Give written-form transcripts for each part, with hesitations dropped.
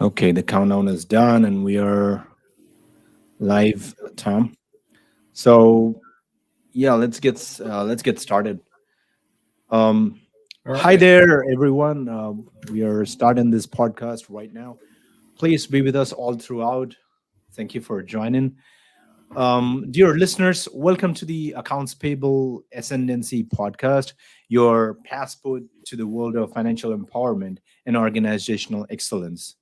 Okay, the countdown is done and we are live, Tom. So yeah, let's get started. Um, All Hi right. there, everyone. We are starting this podcast right now. Please be with us all throughout. Thank you for joining. Dear listeners, welcome to the Accounts Payable Ascendancy podcast, your passport to the world of financial empowerment and organizational excellence.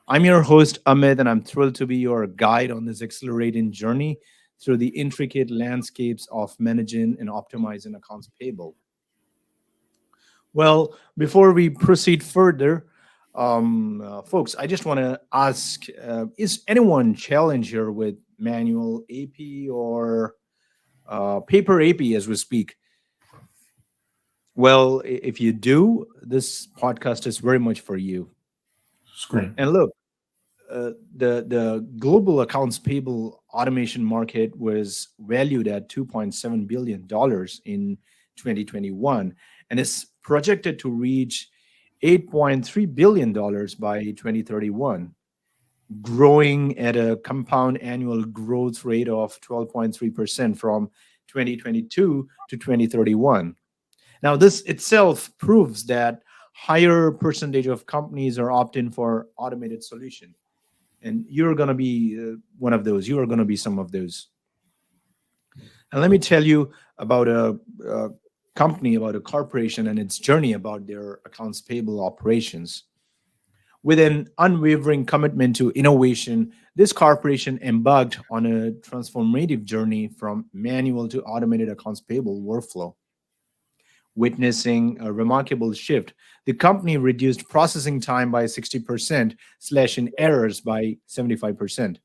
I'm your host, Amit, and I'm thrilled to be your guide on this accelerating journey through the intricate landscapes of managing and optimizing accounts payable. Well, before we proceed further, folks, I just want to ask is anyone challenged here with manual AP or paper AP as we speak? Well, if you do, this podcast is very much for you. Screen. And look, the global accounts payable automation market was valued at $2.7 billion in 2021 and is projected to reach $8.3 billion by 2031, growing at a compound annual growth rate of 12.3% from 2022 to 2031. Now, this itself proves that higher percentage of companies are opting for automated solution, and you're going to be one of those. You are going to be some of those. And let me tell you about a company, about a corporation and its journey about their accounts payable operations. With an unwavering commitment to innovation, this corporation embarked on a transformative journey from manual to automated accounts payable workflow. Witnessing a remarkable shift, the company reduced processing time by 60%, slashing errors by 75%.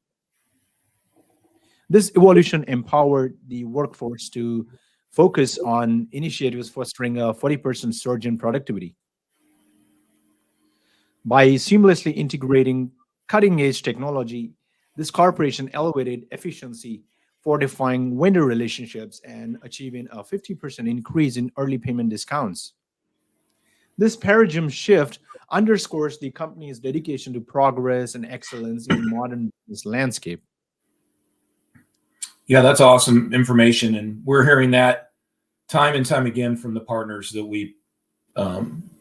This evolution empowered the workforce to focus on initiatives fostering a 40% surge in productivity. By seamlessly integrating cutting edge technology, this corporation elevated efficiency, fortifying vendor relationships, and achieving a 50% increase in early payment discounts. This paradigm shift underscores the company's dedication to progress and excellence in modern business landscape. Yeah, that's awesome information, and we're hearing that time and time again from the partners that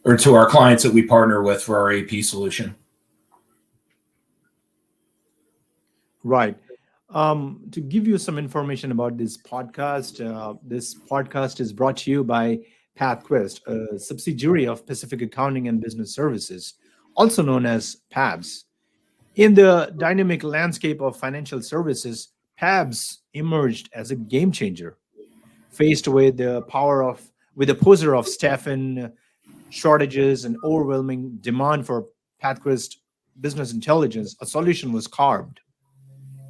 or to our clients that we partner with for our AP solution. Right. To give you some information about this podcast is brought to you by PathQuest, a subsidiary of Pacific Accounting and Business Services, also known as PABS. In the dynamic landscape of financial services, PABS emerged as a game changer, faced with the poser of staffing shortages and overwhelming demand for PathQuest business intelligence. A solution was carved.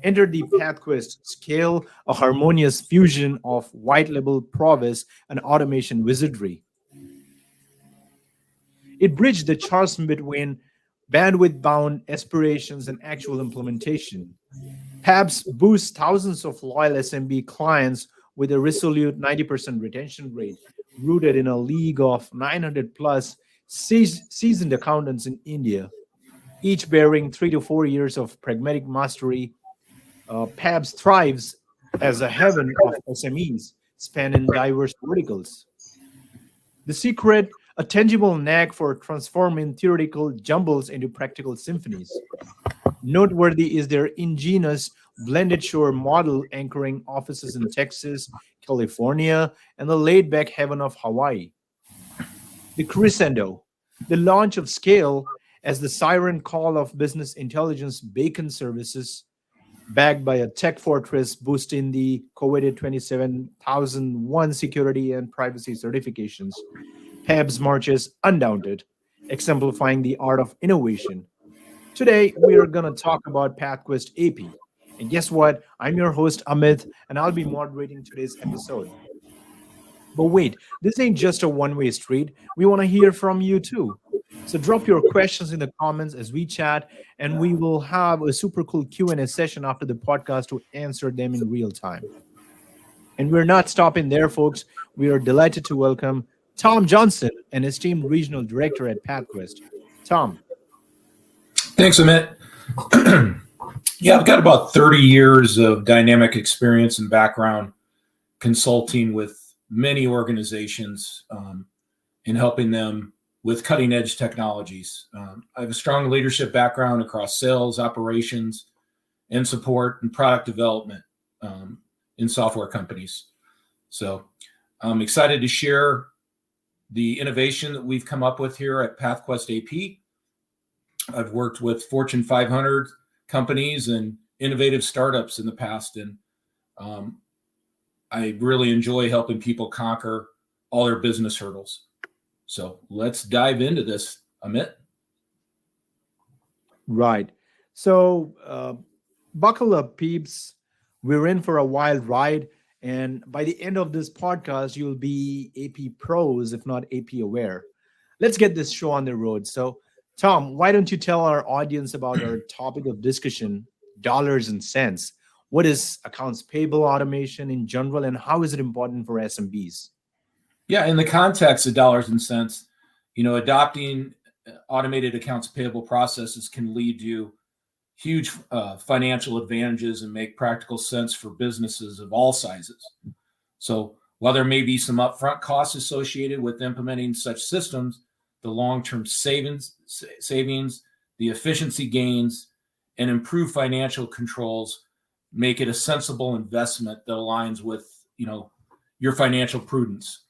Enter the PathQuest scale, a harmonious fusion of white label prowess and automation wizardry. It bridged the chasm between bandwidth bound aspirations and actual implementation. PABS boosts thousands of loyal SMB clients with a resolute 90% retention rate, rooted in a league of 900 plus seasoned accountants in India, each bearing 3 to 4 years of pragmatic mastery. PABS thrives as a heaven of SMEs spanning diverse verticals. The secret, a tangible knack for transforming theoretical jumbles into practical symphonies. Noteworthy is their ingenious blended shore model anchoring offices in Texas, California, and the laid back heaven of Hawaii. The crescendo, the launch of scale as the siren call of business intelligence beacon services, backed by a tech fortress boosting the coveted 27,001 security and privacy certifications. PABS marches undaunted, exemplifying the art of innovation. Today, we are going to talk about PathQuest AP. And guess what? I'm your host, Amit, and I'll be moderating today's episode. But wait, this ain't just a one way street. We want to hear from you too. So drop your questions in the comments as we chat, and we will have a super cool Q&A session after the podcast to answer them in real time. And we're not stopping there, folks. We are delighted to welcome Tom Johnson, an esteemed regional director at PathQuest. Tom, Thanks, Amit. Yeah, I've got about 30 years of dynamic experience and background consulting with many organizations in helping them with cutting edge technologies. I have a strong leadership background across sales, operations, and support and product development in software companies. So I'm excited to share the innovation that we've come up with here at PathQuest AP. I've worked with Fortune 500 companies and innovative startups in the past, and I really enjoy helping people conquer all their business hurdles. So let's dive into this, Amit. Right. So, buckle up, peeps. We're in for a wild ride. And by the end of this podcast, you'll be AP pros, if not AP aware. Let's get this show on the road. So, Tom, why don't you tell our audience about our topic of discussion, dollars and cents? What is accounts payable automation in general, and how is it important for SMBs? Yeah, in the context of dollars and cents, adopting automated accounts payable processes can lead to huge financial advantages and make practical sense for businesses of all sizes. So while there may be some upfront costs associated with implementing such systems, the long-term savings, the efficiency gains, and improved financial controls make it a sensible investment that aligns with, your financial prudence.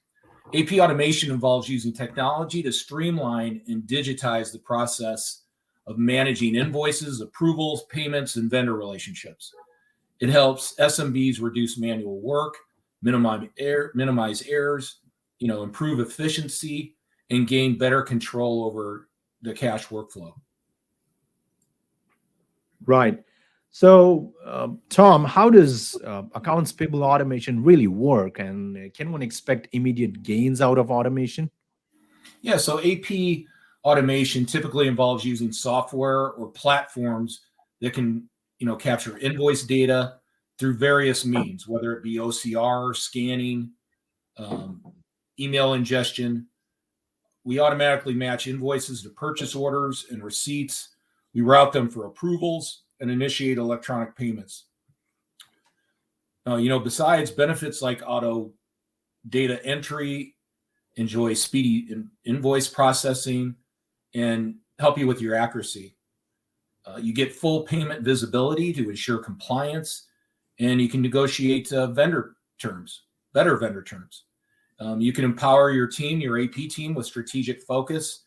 AP automation involves using technology to streamline and digitize the process of managing invoices, approvals, payments, and vendor relationships. It helps SMBs reduce manual work, minimize errors, improve efficiency, and gain better control over the cash workflow. Right. So, Tom, how does accounts payable automation really work? And can one expect immediate gains out of automation? Yeah, so AP automation typically involves using software or platforms that can, capture invoice data through various means, whether it be OCR, scanning, um, email ingestion. We automatically match invoices to purchase orders and receipts. We route them for approvals and initiate electronic payments. Besides benefits like auto data entry, enjoy speedy invoice processing, and help you with your accuracy. You get full payment visibility to ensure compliance, and you can negotiate better vendor terms. You can empower your team, your AP team, with strategic focus,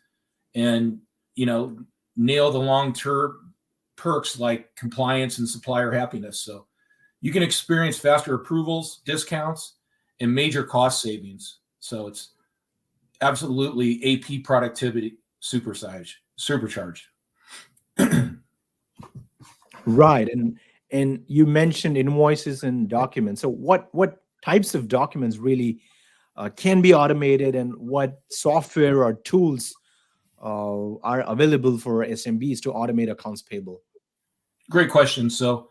and nail the long-term perks like compliance and supplier happiness. So you can experience faster approvals, discounts, and major cost savings. So it's absolutely AP productivity supercharged. Right. And you mentioned invoices and documents. So what types of documents really can be automated, and what software or tools are available for SMBs to automate accounts payable? Great question. So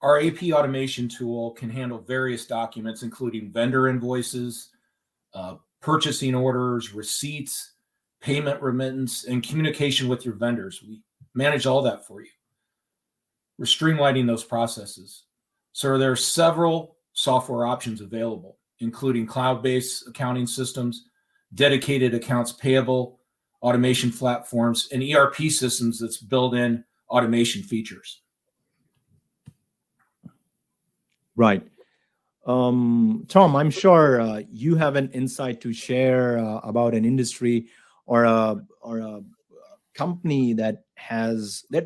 our AP automation tool can handle various documents, including vendor invoices, purchasing orders, receipts, payment remittance, and communication with your vendors. We manage all that for you. We're streamlining those processes. So there are several software options available, including cloud-based accounting systems, dedicated accounts payable automation platforms, and ERP systems that's built in automation features. Right. Tom, I'm sure you have an insight to share about an industry or a company that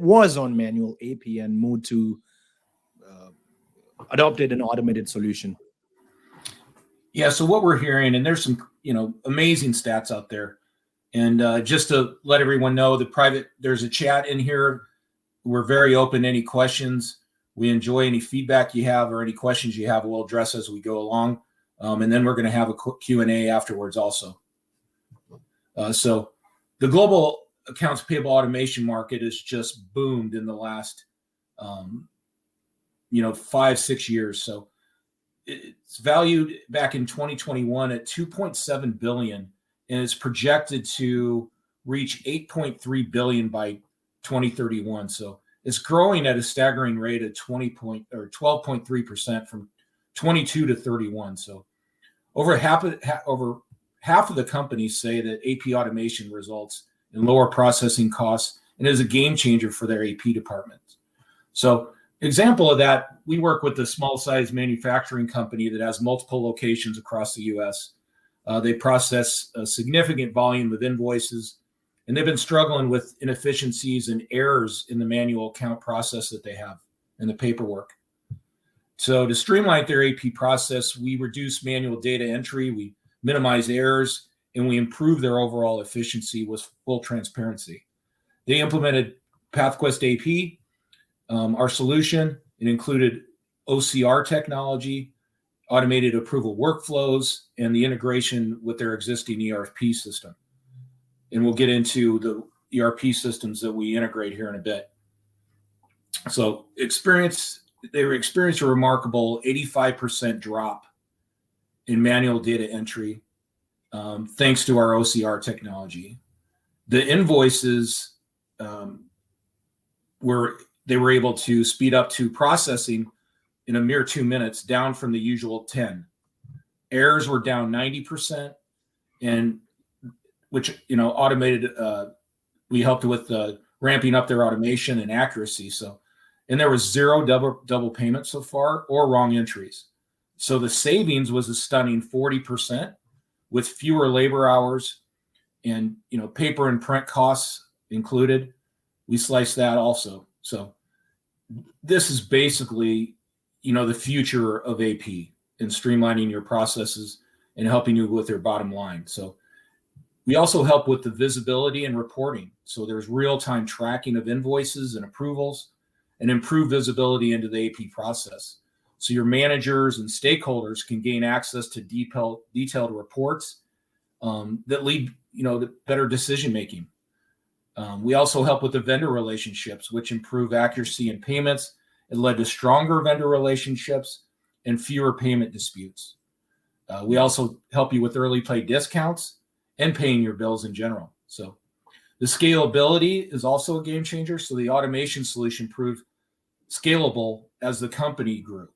was on manual AP and moved to uh, adopted an automated solution. Yeah, so what we're hearing, and there's some amazing stats out there, and just to let everyone know, there's a chat in here. We're very open to any questions. We enjoy any feedback you have or any questions you have. We'll address as we go along, and then we're going to have a quick Q&A afterwards also. So the global accounts payable automation market has just boomed in the last 5-6 years. So it's valued back in 2021 at 2.7 billion, and it's projected to reach 8.3 billion by 2031. So it's growing at a staggering rate of 12.3% from 22 to 31. So over half of the companies say that AP automation results in lower processing costs and is a game changer for their AP departments. So example of that, we work with a small size manufacturing company that has multiple locations across the US. They process a significant volume of invoices, and they've been struggling with inefficiencies and errors in the manual account process that they have and the paperwork. So to streamline their AP process, we reduce manual data entry, we minimize errors, and we improve their overall efficiency with full transparency. They implemented PathQuest AP. Our solution, it included OCR technology, automated approval workflows, and the integration with their existing ERP system. And we'll get into the ERP systems that we integrate here in a bit. So they experienced a remarkable 85% drop in manual data entry thanks to our OCR technology. The invoices they were able to speed up to processing in a mere 2 minutes, down from the usual 10. Errors were down 90%, and which automated. We helped with ramping up their automation and accuracy. So, and there was zero double payments so far or wrong entries. So the savings was a stunning 40% with fewer labor hours and paper and print costs included. We sliced that also. So this is basically the future of AP and streamlining your processes and helping you with your bottom line. So we also help with the visibility and reporting. So there's real-time tracking of invoices and approvals and improved visibility into the AP process. So your managers and stakeholders can gain access to detailed reports that lead to better decision-making. We also help with the vendor relationships, which improve accuracy in payments. It led to stronger vendor relationships and fewer payment disputes. We also help you with early pay discounts and paying your bills in general. So the scalability is also a game changer. So the automation solution proved scalable as the company grew.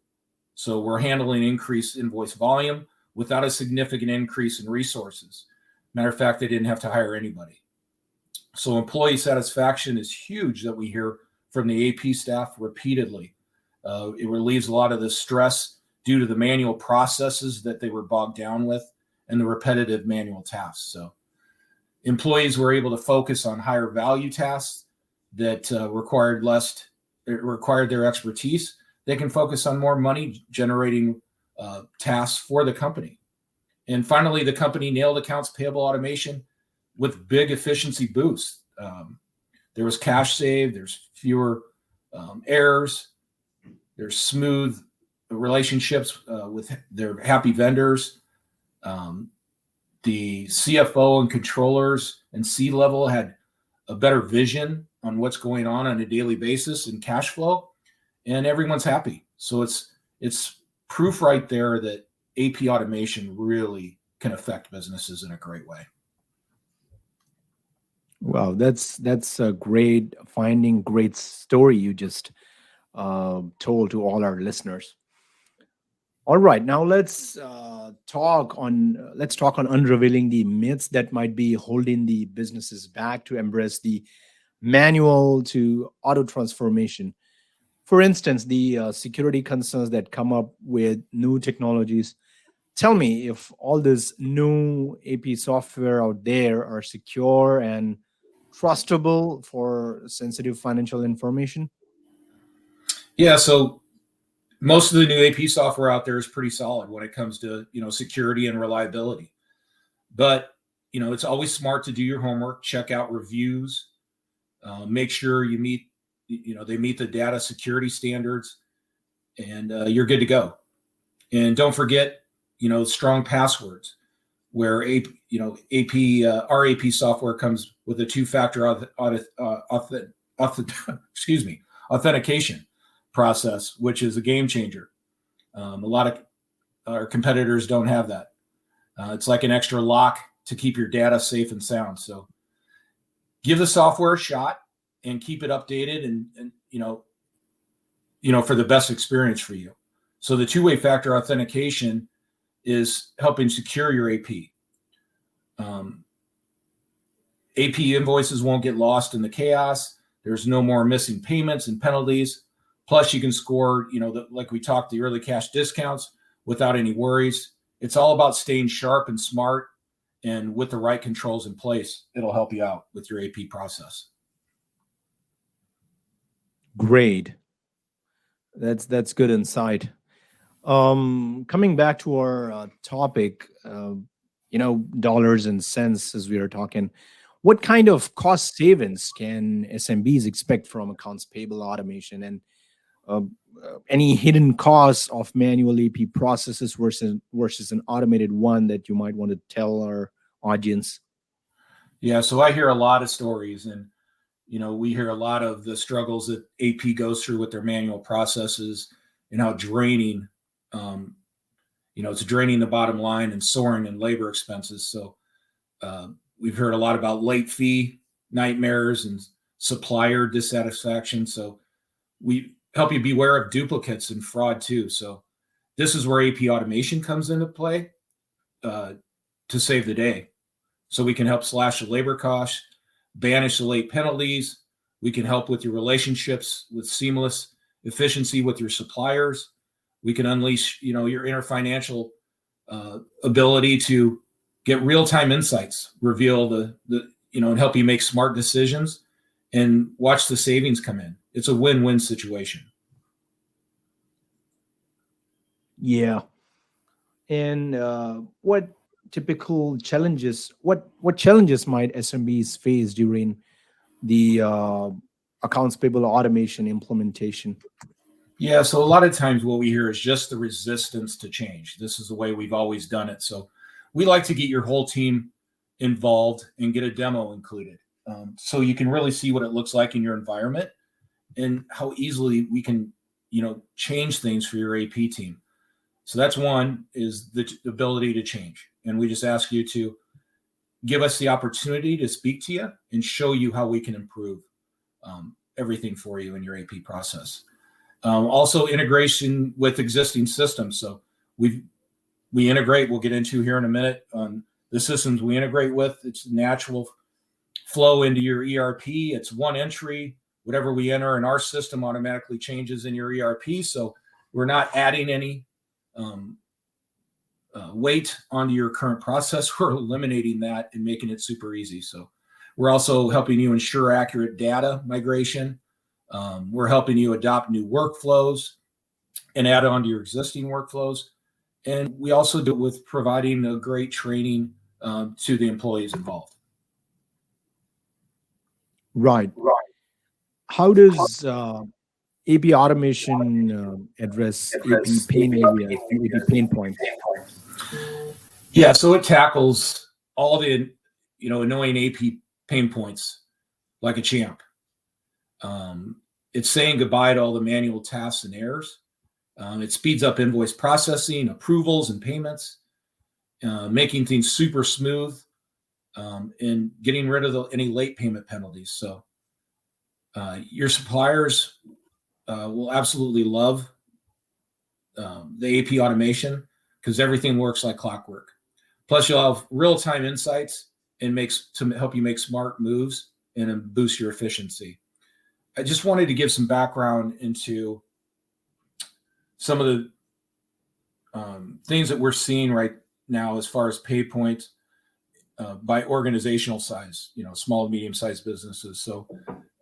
So we're handling increased invoice volume without a significant increase in resources. Matter of fact, they didn't have to hire anybody. So employee satisfaction is huge that we hear from the AP staff repeatedly. It relieves a lot of the stress due to the manual processes that they were bogged down with and the repetitive manual tasks. So employees were able to focus on higher value tasks that required their expertise. They can focus on more money generating tasks for the company. And finally, the company nailed accounts payable automation with big efficiency boosts. There was cash saved, there's fewer errors, there's smooth relationships with their happy vendors. The CFO and controllers and C-level had a better vision on what's going on a daily basis in cash flow, and everyone's happy. So it's proof right there that AP automation really can affect businesses in a great way. Wow, that's a great finding, great story you just told to all our listeners. All right, now let's talk on unrevealing the myths that might be holding the businesses back to embrace the manual to auto transformation. For instance, the security concerns that come up with new technologies. Tell me if all this new AP software out there are secure and trustable for sensitive financial information. Yeah, so most of the new AP software out there is pretty solid when it comes to security and reliability. But it's always smart to do your homework, check out reviews, make sure they meet the data security standards, and you're good to go. And don't forget, strong passwords, where our AP software comes with a two-factor authentication process, which is a game changer. A lot of our competitors don't have that. It's like an extra lock to keep your data safe and sound. So give the software a shot. and keep it updated and for the best experience for you. So the two-way factor authentication is helping secure your AP. AP invoices won't get lost in the chaos. There's no more missing payments and penalties. Plus, you can score, like we talked, the early cash discounts without any worries. It's all about staying sharp and smart, and with the right controls in place, it'll help you out with your AP process. Great. That's good insight. Coming back to our topic, dollars and cents as we are talking, what kind of cost savings can SMBs expect from accounts payable automation, and uh, any hidden costs of manual AP processes versus an automated one that you might want to tell our audience? Yeah, so I hear a lot of stories, and we hear a lot of the struggles that AP goes through with their manual processes and how draining, it's draining the bottom line and soaring in labor expenses. So we've heard a lot about late fee nightmares and supplier dissatisfaction. So we help you beware of duplicates and fraud too. So this is where AP automation comes into play to save the day. So we can help slash the labor costs, banish the late penalties. We can help with your relationships with seamless efficiency with your suppliers. We can unleash, your inner financial ability to get real-time insights, reveal and help you make smart decisions and watch the savings come in. It's a win-win situation. Yeah. And what typical challenges, what challenges might SMBs face during the accounts payable automation implementation? Yeah, so a lot of times what we hear is just the resistance to change. This is the way we've always done it. So we like to get your whole team involved and get a demo included, so you can really see what it looks like in your environment and how easily we can, change things for your AP team. So that's one, is the ability to change. And we just ask you to give us the opportunity to speak to you and show you how we can improve everything for you in your AP process. Also integration with existing systems. So we integrate, we'll get into here in a minute on the systems we integrate with. It's natural flow into your ERP. It's one entry. Whatever we enter in our system automatically changes in your ERP. So we're not adding any weight onto your current process. We're eliminating that and making it super easy. So we're also helping you ensure accurate data migration. We're helping you adopt new workflows and add on to your existing workflows. And we also do it with providing a great training to the employees involved. Right. How does AP automation address AP pain areas, AP pain points? Yeah, so it tackles all the annoying AP pain points like a champ. It's saying goodbye to all the manual tasks and errors. It speeds up invoice processing, approvals, and payments, making things super smooth, and getting rid of any late payment penalties. So your suppliers will absolutely love the AP automation because everything works like clockwork. Plus, you'll have real-time insights and to help you make smart moves and boost your efficiency. I just wanted to give some background into some of the things that we're seeing right now as far as pay points by organizational size, small and medium-sized businesses. So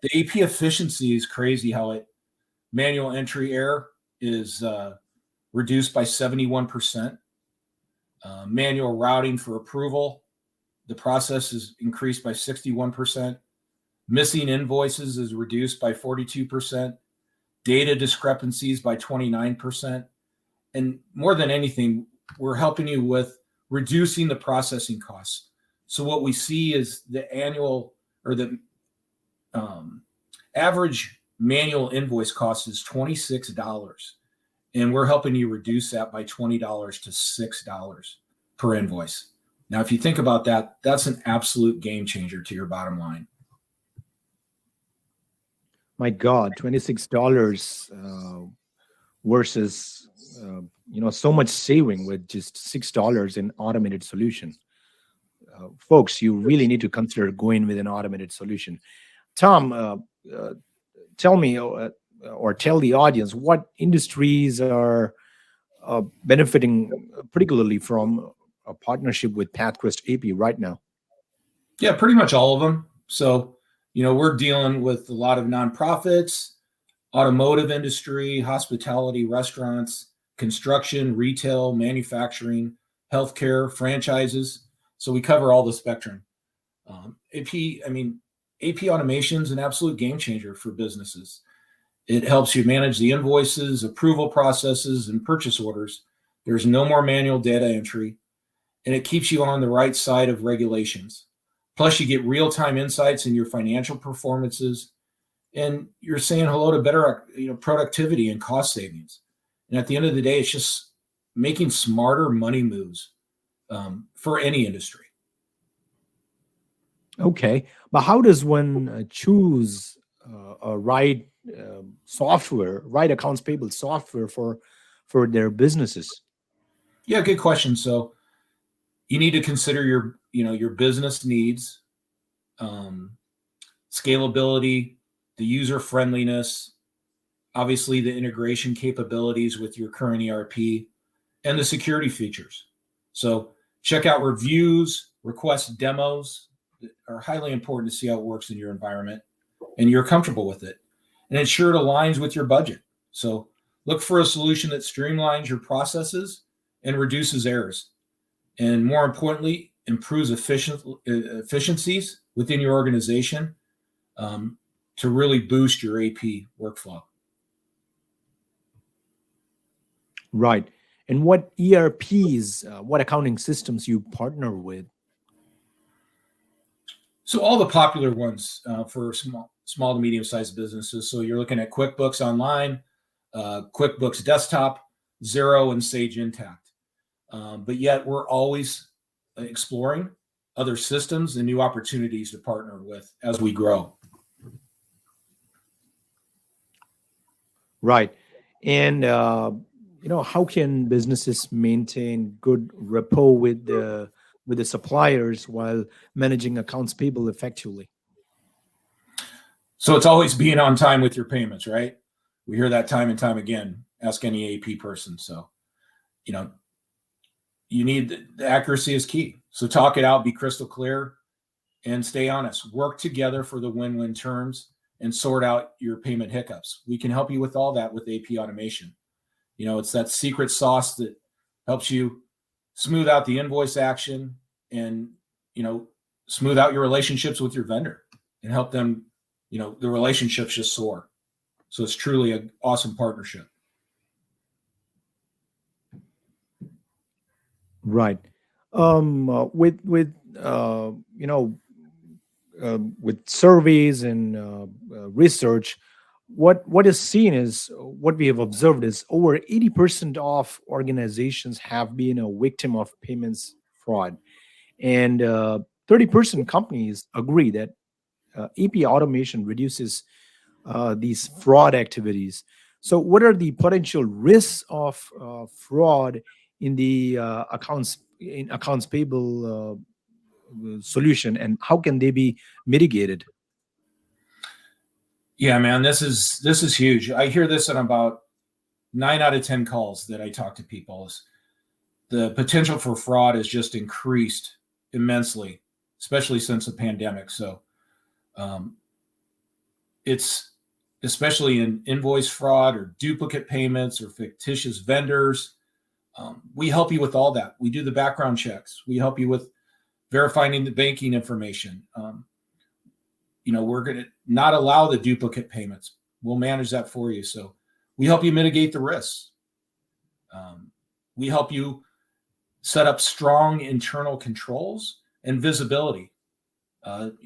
the AP efficiency is crazy how manual entry error is reduced by 71%. Manual routing for approval, the process is increased by 61%. Missing invoices is reduced by 42%. Data discrepancies by 29%. And more than anything, we're helping you with reducing the processing costs. So what we see is the annual or the average manual invoice cost is $26. And we're helping you reduce that by $20 to $6 per invoice. Now, if you think about that, that's an absolute game changer to your bottom line. My God, $26 versus so much saving with just $6 in automated solution. Folks, you really need to consider going with an automated solution. Tom, uh, tell me or tell the audience what industries are benefiting particularly from a partnership with PathQuest AP right now. Yeah, pretty much all of them. So, we're dealing with a lot of nonprofits, automotive industry, hospitality, restaurants, construction, retail, manufacturing, healthcare, franchises. So we cover all the spectrum. AP, I mean, AP automation is an absolute game changer for businesses. It helps you manage the invoices, approval processes, and purchase orders. There's no more manual data entry, and it keeps you on the right side of regulations. Plus, you get real time insights in your financial performances, and you're saying hello to better productivity and cost savings. And at the end of the day, it's just making smarter money moves for any industry. Okay, but how does one choose a right software, right accounts payable software for their businesses? Yeah, good question. So you need to consider your business needs, um, scalability, the user friendliness, obviously the integration capabilities with your current ERP, and the security features. So check out reviews, request demos that are highly important to see how it works in your environment and you're comfortable with it. And ensure it aligns with your budget. So look for a solution that streamlines your processes and reduces errors. And more importantly, improves efficiencies within your organization um, to really boost your AP workflow. Right. And what ERPs, what accounting systems you partner with? So all the popular ones for small to medium sized businesses. So you're looking at QuickBooks Online, QuickBooks Desktop, Xero, and Sage Intact. But yet we're always exploring other systems and new opportunities to partner with as we grow. Right. And how can businesses maintain good rapport with the suppliers while managing accounts payable effectively? So it's always being on time with your payments, right? We hear that time and time again. Ask any AP person. So, you know, you need the accuracy is key. So talk it out, be crystal clear, and stay honest. Work together for the win-win terms and sort out your payment hiccups. We can help you with all that with AP automation. It's that secret sauce that helps you smooth out the invoice action and, smooth out your relationships with your vendor and help them, the relationships just soar. So it's truly an awesome partnership. Right. With with surveys and research, what is seen is what we have observed is over 80% of organizations have been a victim of payments fraud, and 30% companies agree that AP automation reduces these fraud activities. So, what are the potential risks of fraud in the accounts payable solution, and how can they be mitigated? Yeah, man, this is huge. I hear this on about 9 out of 10 calls that I talk to people. Is the potential for fraud has just increased immensely, especially since the pandemic. So um, it's especially in invoice fraud or duplicate payments or fictitious vendors. We help you with all that. We do the background checks. We help you with verifying the banking information. We're going to not allow the duplicate payments. We'll manage that for you. So we help you mitigate the risks. We help you set up strong internal controls and visibility.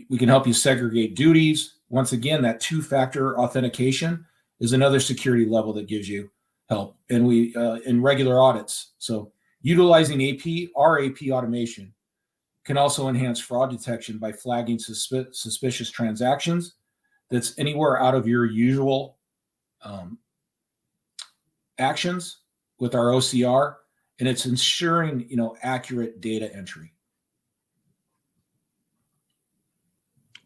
We can help you segregate duties. Once again, that two-factor authentication is another security level that gives you help. And we in regular audits. So utilizing our AP automation can also enhance fraud detection by flagging suspicious transactions that's anywhere out of your usual actions with our OCR, and it's ensuring accurate data entry.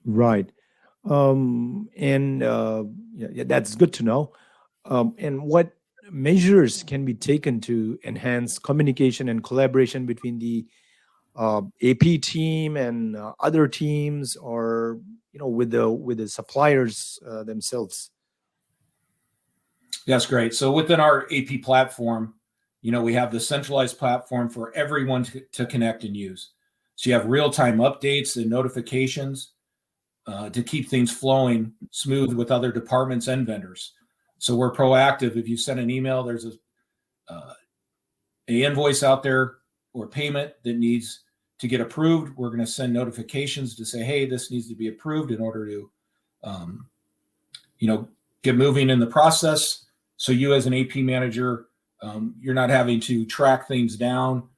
Right. And yeah, that's good to know. And what measures can be taken to enhance communication and collaboration between the AP team and other teams, or with the suppliers themselves? That's great. So within our AP platform, we have the centralized platform for everyone to connect and use. So you have real-time updates and notifications to keep things flowing smooth with other departments and vendors. So we're proactive. If you send an email, there's a invoice out there or payment that needs to get approved, we're going to send notifications to say, hey, this needs to be approved in order to, get moving in the process. So you as an AP manager, you're not having to track things down.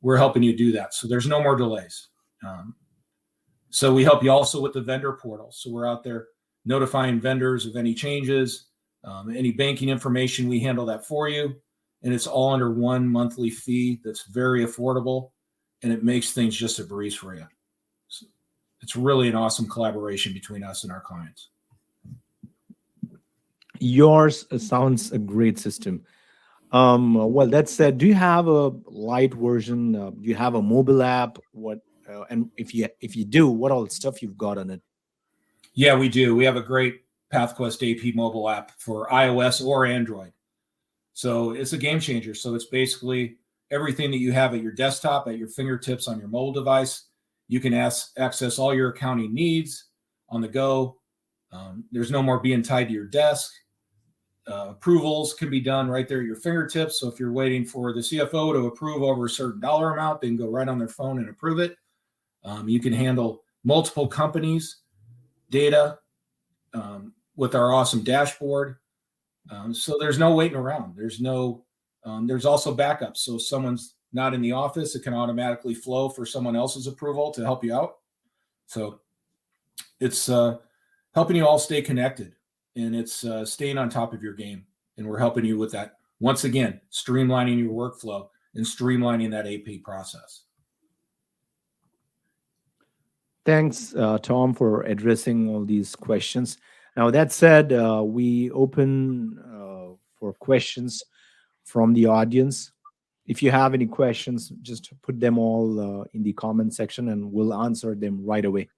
We're helping you do that. So there's no more delays. So we help you also with the vendor portal. So we're out there notifying vendors of any changes, any banking information, we handle that for you. And it's all under one monthly fee that's very affordable, and it makes things just a breeze for you. So it's really an awesome collaboration between us and our clients. Yours sounds a great system. Well, that said, do you have a light version? Do you have a mobile app? What and if you do, what all stuff you've got on it? Yeah, we do. We have a great PathQuest AP mobile app for iOS or Android. So it's a game changer. So it's basically everything that you have at your desktop, at your fingertips on your mobile device. You can access all your accounting needs on the go. There's no more being tied to your desk. Approvals can be done right there at your fingertips. So if you're waiting for the CFO to approve over a certain dollar amount, they can go right on their phone and approve it. You can handle multiple companies' data with our awesome dashboard. So there's no waiting around. There's also backups. So if someone's not in the office, it can automatically flow for someone else's approval to help you out. So it's helping you all stay connected, and it's staying on top of your game. And we're helping you with that. Once again, streamlining your workflow and streamlining that AP process. Thanks, Tom, for addressing all these questions. Now, that said, we open for questions from the audience. If you have any questions, just put them all in the comment section and we'll answer them right away.